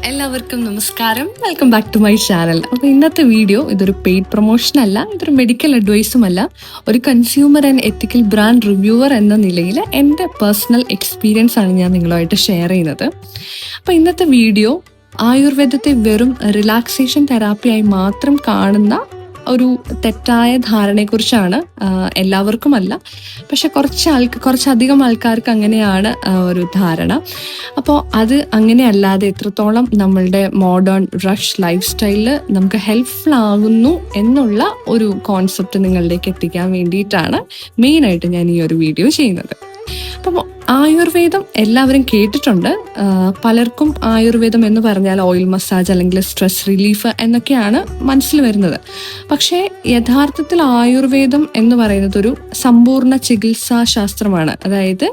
എല്ലാവർക്കും നമസ്കാരം. Welcome back to my channel. അപ്പോൾ ഇന്നത്തെ വീഡിയോ ഇതൊരു പെയ്ഡ് പ്രൊമോഷൻ അല്ല, ഇതൊരു മെഡിക്കൽ അഡ്വൈസും അല്ല. ഒരു consumer and ethical brand reviewer എന്ന നിലയിൽ എൻ്റെ പേഴ്സണൽ എക്സ്പീരിയൻസ് ആണ് ഞാൻ നിങ്ങളുമായിട്ട് ഷെയർ ചെയ്യുന്നത്. അപ്പോൾ ഇന്നത്തെ വീഡിയോ ആയുർവേദത്തെ വെറും റിലാക്സേഷൻ തെറാപ്പിയായി മാത്രം കാണുന്ന ഒരു തെറ്റായ ധാരണയെക്കുറിച്ചാണ്. എല്ലാവർക്കുമല്ല, പക്ഷെ കുറച്ചധികം ആൾക്കാർക്ക് അങ്ങനെയാണ് ഒരു ധാരണ. അപ്പോൾ അത് അങ്ങനെയല്ലാതെ എത്രത്തോളം നമ്മളുടെ മോഡേൺ റഷ് ലൈഫ് സ്റ്റൈലിൽ നമുക്ക് ഹെൽപ്ഫുൾ ആകുന്നു എന്നുള്ള ഒരു കോൺസെപ്റ്റ് നിങ്ങളിലേക്ക് എത്തിക്കാൻ വേണ്ടിയിട്ടാണ് മെയിനായിട്ട് ഞാൻ ഈ ഒരു വീഡിയോ ചെയ്യുന്നത്. അപ്പം ആയുർവേദം എല്ലാവരും കേട്ടിട്ടുണ്ട്. പലർക്കും ആയുർവേദം എന്ന് പറഞ്ഞാൽ ഓയിൽ മസാജ് അല്ലെങ്കിൽ സ്ട്രെസ് റിലീഫ് എന്നൊക്കെയാണ് മനസ്സിൽ വരുന്നത്. പക്ഷേ യഥാർത്ഥത്തിൽ ആയുർവേദം എന്ന് പറയുന്നത് ഒരു സമ്പൂർണ്ണ ചികിത്സാ ശാസ്ത്രമാണ്. അതായത്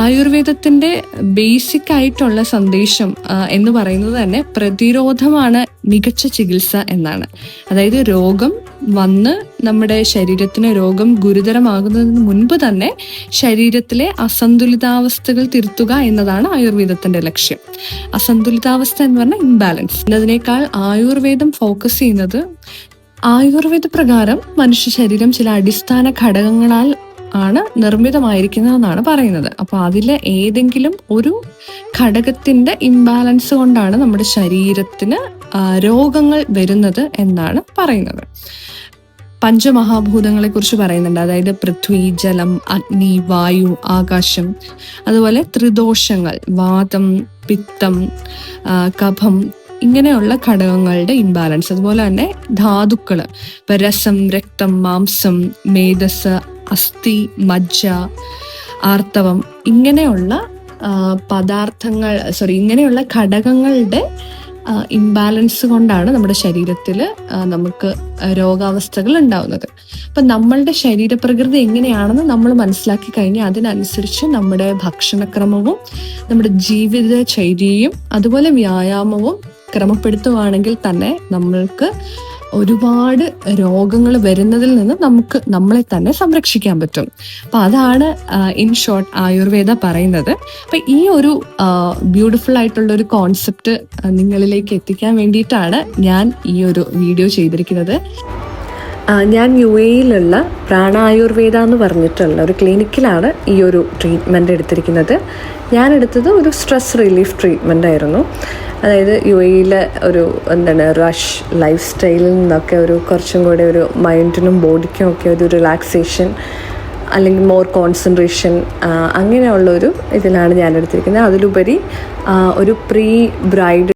ആയുർവേദത്തിൻ്റെ ബേസിക് ആയിട്ടുള്ള സന്ദേശം എന്ന് പറയുന്നത് തന്നെ പ്രതിരോധമാണ് മികച്ച ചികിത്സ എന്നാണ്. അതായത് രോഗം വന്ന് നമ്മുടെ ശരീരത്തിന് രോഗം ഗുരുതരമാകുന്നതിന് മുൻപ് തന്നെ ശരീരത്തിലെ അസന്തുലിതാവസ്ഥകൾ തിരുത്തുക എന്നതാണ് ആയുർവേദത്തിന്റെ ലക്ഷ്യം. അസന്തുലിതാവസ്ഥ എന്ന് പറഞ്ഞാൽ ഇംബാലൻസ് എന്നതിനേക്കാൾ ആയുർവേദം ഫോക്കസ് ചെയ്യുന്നത് ആയുർവേദ പ്രകാരം മനുഷ്യ ശരീരം ചില അടിസ്ഥാന ഘടകങ്ങളാൽ ആണ് നിർമ്മിതമായിരിക്കുന്നതെന്നാണ് പറയുന്നത്. അപ്പോൾ അതിലെ ഏതെങ്കിലും ഒരു ഘടകത്തിന്റെ ഇംബാലൻസ് കൊണ്ടാണ് നമ്മുടെ ശരീരത്തിന് രോഗങ്ങൾ വരുന്നത് എന്നാണ് പറയുന്നത്. പഞ്ചമഹാഭൂതങ്ങളെ കുറിച്ച് പറയുന്നുണ്ട്. അതായത് പൃഥ്വി, ജലം, അഗ്നി, വായു, ആകാശം. അതുപോലെ ത്രിദോഷങ്ങൾ, വാതം, പിത്തം, കഫം, ഇങ്ങനെയുള്ള ഘടകങ്ങളുടെ ഇംബാലൻസ്. അതുപോലെ തന്നെ ധാതുക്കൾ, രസം, രക്തം, മാംസം, മേധസ്, അസ്ഥി, മജ്ജ, ആർത്തവം, ഇങ്ങനെയുള്ള ഇങ്ങനെയുള്ള ഘടകങ്ങളുടെ ഇംബാലൻസ് കൊണ്ടാണ് നമ്മുടെ ശരീരത്തിൽ നമുക്ക് രോഗാവസ്ഥകൾ ഉണ്ടാവുന്നത്. അപ്പം നമ്മളുടെ ശരീരപ്രകൃതി എങ്ങനെയാണെന്ന് നമ്മൾ മനസ്സിലാക്കി കഴിഞ്ഞാൽ അതിനനുസരിച്ച് നമ്മുടെ ഭക്ഷണക്രമവും നമ്മുടെ ജീവിതചര്യയും അതുപോലെ വ്യായാമവും ക്രമപ്പെടുത്തുകയാണെങ്കിൽ തന്നെ നമ്മൾക്ക് ഒരുപാട് രോഗങ്ങൾ വരുന്നതിൽ നിന്ന് നമുക്ക് നമ്മളെ തന്നെ സംരക്ഷിക്കാൻ പറ്റും. അപ്പം അതാണ് ഇൻ ഷോർട്ട് ആയുർവേദ പറയുന്നത്. അപ്പം ഈ ഒരു ബ്യൂട്ടിഫുൾ ആയിട്ടുള്ള ഒരു കോൺസെപ്റ്റ് നിങ്ങളിലേക്ക് എത്തിക്കാൻ വേണ്ടിയിട്ടാണ് ഞാൻ ഈ ഒരു വീഡിയോ ചെയ്തിരിക്കുന്നത്. ഞാൻ UAE പ്രാണായുർവേദ എന്ന് പറഞ്ഞിട്ടുള്ള ഒരു ക്ലിനിക്കിലാണ് ഈ ഒരു ട്രീറ്റ്മെൻറ്റ് എടുത്തിരിക്കുന്നത്. ഞാൻ എടുത്തത് ഒരു സ്ട്രെസ് റിലീഫ് ട്രീറ്റ്മെൻ്റ് ആയിരുന്നു. അതായത് UAE റഷ് ലൈഫ് സ്റ്റൈലിൽ നിന്നൊക്കെ കുറച്ചും കൂടെ ഒരു മൈൻഡിനും ബോഡിക്കും ഒക്കെ ഒരു റിലാക്സേഷൻ അല്ലെങ്കിൽ മോർ കോൺസെൻട്രേഷൻ അങ്ങനെയുള്ളൊരു ഇതിലാണ് ഞാൻ എടുത്തിരിക്കുന്നത്. അതിലുപരി ഒരു പ്രീ ബ്രൈഡ്